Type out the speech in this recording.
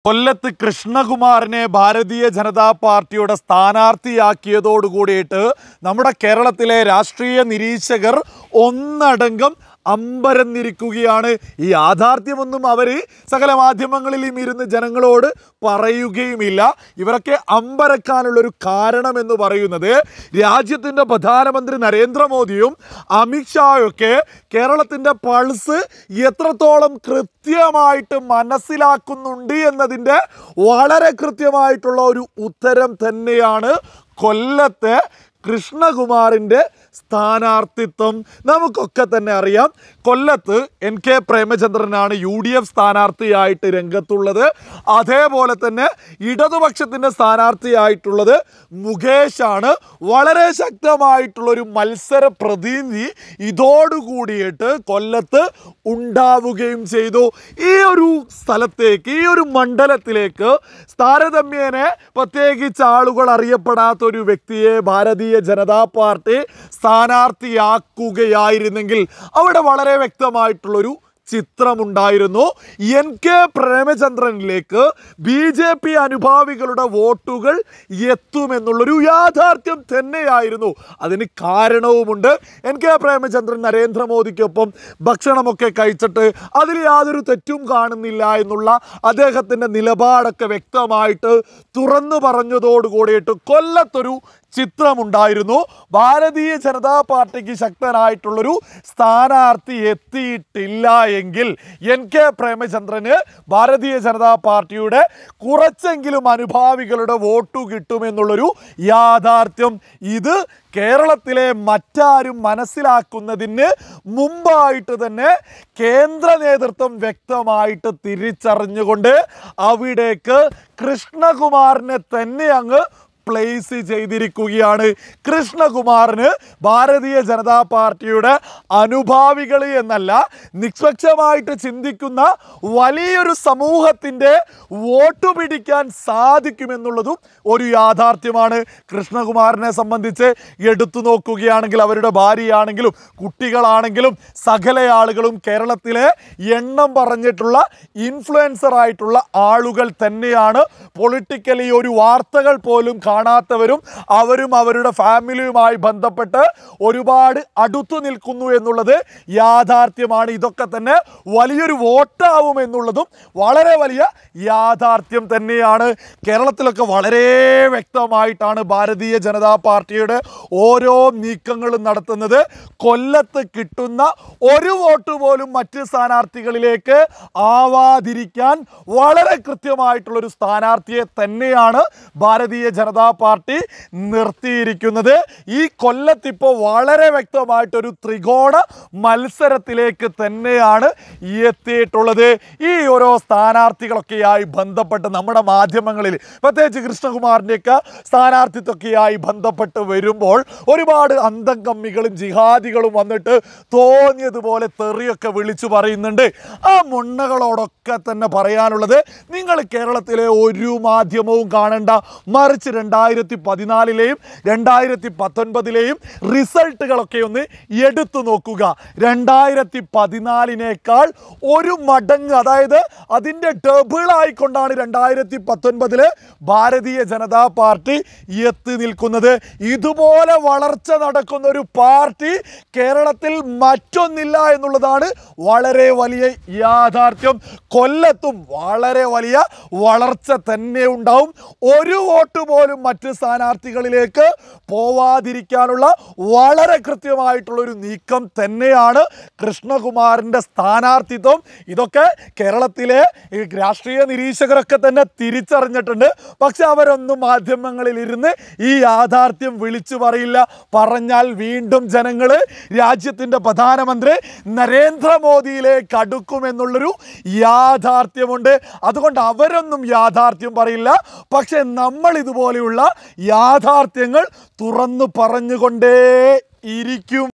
കൊല്ലത്ത് കൃഷ്ണകുമാറിനെ ഭാരതീയ ജനതാ പാർട്ടിയുടെ സ്ഥാനാർത്ഥിയാക്കിയതോടുകൂടിയിട്ട് നമ്മുടെ കേരളത്തിലെ രാഷ്ട്രീയ നിരീക്ഷകർ ഒന്നടങ്കം അമ്പരന്നിരിക്കുകയാണ്. ഈ യാഥാർത്ഥ്യമൊന്നും അവർ സകല മാധ്യമങ്ങളിലും ഇരുന്ന് ജനങ്ങളോട് പറയുകയുമില്ല. ഇവരൊക്കെ അമ്പരക്കാനുള്ളൊരു കാരണമെന്ന് പറയുന്നത് രാജ്യത്തിൻ്റെ പ്രധാനമന്ത്രി നരേന്ദ്രമോദിയും അമിത്ഷായൊക്കെ കേരളത്തിൻ്റെ പൾസ് എത്രത്തോളം കൃത്യമായിട്ട് മനസ്സിലാക്കുന്നുണ്ട് എന്നതിൻ്റെ വളരെ കൃത്യമായിട്ടുള്ള ഒരു ഉത്തരം തന്നെയാണ് കൊല്ലത്തെ കൃഷ്ണകുമാറിൻ്റെ സ്ഥാനാർത്ഥിത്വം. നമുക്കൊക്കെ തന്നെ അറിയാം, കൊല്ലത്ത് NK പ്രേമചന്ദ്രനാണ് UDF സ്ഥാനാർത്ഥിയായിട്ട് രംഗത്തുള്ളത്. അതേപോലെ തന്നെ ഇടതുപക്ഷത്തിൻ്റെ സ്ഥാനാർത്ഥിയായിട്ടുള്ളത് മുകേഷാണ്. വളരെ ശക്തമായിട്ടുള്ളൊരു മത്സര പ്രതിനിധി ഇതോടുകൂടിയിട്ട് കൊല്ലത്ത് ഉണ്ടാവുകയും ചെയ്തു. ഈ ഒരു സ്ഥലത്തേക്ക്, ഈ ഒരു മണ്ഡലത്തിലേക്ക് താരതമ്യേന പ്രത്യേകിച്ച് ആളുകൾ അറിയപ്പെടാത്തൊരു വ്യക്തിയെ ഭാരതീയ ജനതാ പാർട്ടി സ്ഥാനാർത്ഥിയാക്കുകയായിരുന്നെങ്കിൽ അവിടെ വളരെ വ്യക്തമായിട്ടുള്ളൊരു ചിത്രമുണ്ടായിരുന്നു. NK പ്രേമചന്ദ്രനിലേക്ക് BJP അനുഭാവികളുടെ വോട്ടുകൾ എത്തുമെന്നുള്ളൊരു യാഥാർത്ഥ്യം തന്നെയായിരുന്നു. അതിന് കാരണവുമുണ്ട്. NK പ്രേമചന്ദ്രൻ നരേന്ദ്രമോദിക്കൊപ്പം ഭക്ഷണമൊക്കെ കഴിച്ചിട്ട് അതിൽ യാതൊരു തെറ്റും കാണുന്നില്ല എന്നുള്ള അദ്ദേഹത്തിൻ്റെ നിലപാടൊക്കെ വ്യക്തമായിട്ട് തുറന്നു പറഞ്ഞതോടുകൂടിയിട്ട് കൊല്ലത്തൊരു ചിത്രമുണ്ടായിരുന്നു. ഭാരതീയ ജനതാ പാർട്ടിക്ക് ശക്തനായിട്ടുള്ളൊരു സ്ഥാനാർത്ഥി എത്തിയിട്ടില്ല എങ്കിൽ NK പ്രേമചന്ദ്രന് ഭാരതീയ ജനതാ പാർട്ടിയുടെ കുറച്ചെങ്കിലും അനുഭാവികളുടെ വോട്ട് കിട്ടുമെന്നുള്ളൊരു യാഥാർത്ഥ്യം ഇത് കേരളത്തിലെ മറ്റാരും മനസ്സിലാക്കുന്നതിന് മുമ്പായിട്ട് തന്നെ കേന്ദ്ര നേതൃത്വം വ്യക്തമായിട്ട് തിരിച്ചറിഞ്ഞുകൊണ്ട് അവിടേക്ക് കൃഷ്ണകുമാറിനെ തന്നെ അങ്ങ് പ്ലേസ് ചെയ്തിരിക്കുകയാണ്. കൃഷ്ണകുമാറിന് ഭാരതീയ ജനതാ പാർട്ടിയുടെ അനുഭാവികൾ എന്നല്ല, നിഷ്പക്ഷമായിട്ട് ചിന്തിക്കുന്ന വലിയൊരു സമൂഹത്തിൻ്റെ വോട്ട് പിടിക്കാൻ സാധിക്കുമെന്നുള്ളതും ഒരു യാഥാർത്ഥ്യമാണ്. കൃഷ്ണകുമാറിനെ സംബന്ധിച്ച് എടുത്തു നോക്കുകയാണെങ്കിൽ അവരുടെ ഭാര്യയാണെങ്കിലും കുട്ടികളാണെങ്കിലും സകല ആളുകളും കേരളത്തിലെ എണ്ണം പറഞ്ഞിട്ടുള്ള ഇൻഫ്ലുവൻസർ ആയിട്ടുള്ള ആളുകൾ തന്നെയാണ്. പൊളിറ്റിക്കലി ഒരു വാർത്തകൾ പോലും കാണാത്തവരും അവരും അവരുടെ ഫാമിലിയുമായി ബന്ധപ്പെട്ട് ഒരുപാട് അടുത്തു നിൽക്കുന്നു എന്നുള്ളത് യാഥാർത്ഥ്യമാണ്. ഇതൊക്കെ തന്നെ വലിയൊരു വോട്ടാവും എന്നുള്ളതും വളരെ വലിയ യാഥാർത്ഥ്യം തന്നെയാണ്. കേരളത്തിലൊക്കെ വളരെ വ്യക്തമായിട്ടാണ് ഭാരതീയ ജനതാ പാർട്ടിയുടെ ഓരോ നീക്കങ്ങളും നടത്തുന്നത്. കൊല്ലത്ത് കിട്ടുന്ന ഒരു വോട്ട് പോലും മറ്റ് സ്ഥാനാർത്ഥികളിലേക്ക് ആവാതിരിക്കാൻ വളരെ കൃത്യമായിട്ടുള്ളൊരു സ്ഥാനാർത്ഥിയെ തന്നെയാണ് ഭാരതീയ ജനതാ പാർട്ടി നിർത്തിയിരിക്കുന്നത്. ഈ കൊല്ലത്തിപ്പോൾ വളരെ വ്യക്തമായിട്ടൊരു ത്രികോണ മത്സരത്തിലേക്ക് തന്നെയാണ് എത്തിയിട്ടുള്ളത്. ഈ ഓരോ സ്ഥാനാർത്ഥികളൊക്കെയായി ബന്ധപ്പെട്ട് നമ്മുടെ മാധ്യമങ്ങളിൽ പ്രത്യേകിച്ച് കൃഷ്ണകുമാറിൻ്റെയൊക്കെ സ്ഥാനാർത്ഥിത്വമൊക്കെയായി ബന്ധപ്പെട്ട് വരുമ്പോൾ ഒരുപാട് അന്തംകമ്മികളും ജിഹാദികളും വന്നിട്ട് തോന്നിയതുപോലെ തെറിയൊക്കെ വിളിച്ചു പറയുന്നുണ്ട്. ആ മുണ്ണകളോടൊക്കെ തന്നെ പറയാനുള്ളത്, നിങ്ങൾ കേരളത്തിലെ ഒരു മാധ്യമവും കാണേണ്ട, മറിച്ച് 2014-ലെയും 2019-ലെയും റിസൾട്ടുകളൊക്കെ ഒന്ന് എടുത്തു നോക്കുക. 2014-നേക്കാൾ ഒരു മടങ്ങ്, അതായത് അതിൻ്റെ ഡബിളായിക്കൊണ്ടാണ് 2019 ഭാരതീയ ജനതാ പാർട്ടി എത്തി നിൽക്കുന്നത്. ഇതുപോലെ വളർച്ച നടക്കുന്ന ഒരു പാർട്ടി കേരളത്തിൽ മറ്റൊന്നില്ല എന്നുള്ളതാണ് വളരെ വലിയ യാഥാർത്ഥ്യം. കൊല്ലത്തും വളരെ വലിയ വളർച്ച തന്നെ ഉണ്ടാവും. ഒരു വോട്ട് പോലും മറ്റ് സ്ഥാനാർത്ഥികളിലേക്ക് പോവാതിരിക്കാനുള്ള വളരെ കൃത്യമായിട്ടുള്ളൊരു നീക്കം തന്നെയാണ് കൃഷ്ണകുമാറിൻ്റെ സ്ഥാനാർത്ഥിത്വം. ഇതൊക്കെ കേരളത്തിലെ രാഷ്ട്രീയ നിരീക്ഷകരൊക്കെ തന്നെ തിരിച്ചറിഞ്ഞിട്ടുണ്ട്. പക്ഷെ അവരൊന്നും മാധ്യമങ്ങളിൽ ഇരുന്ന് ഈ യാഥാർത്ഥ്യം വിളിച്ചു പറയില്ല. പറഞ്ഞാൽ വീണ്ടും ജനങ്ങൾ രാജ്യത്തിൻ്റെ പ്രധാനമന്ത്രി നരേന്ദ്രമോദിയിലേക്ക് അടുക്കുമെന്നുള്ളൊരു യാഥാർത്ഥ്യമുണ്ട്. അതുകൊണ്ട് അവരൊന്നും യാഥാർത്ഥ്യം പറയില്ല. പക്ഷെ നമ്മൾ ഇതുപോലെയുള്ള യാഥാർത്ഥ്യങ്ങൾ തുറന്നു പറഞ്ഞുകൊണ്ടേ ഇരിക്കും.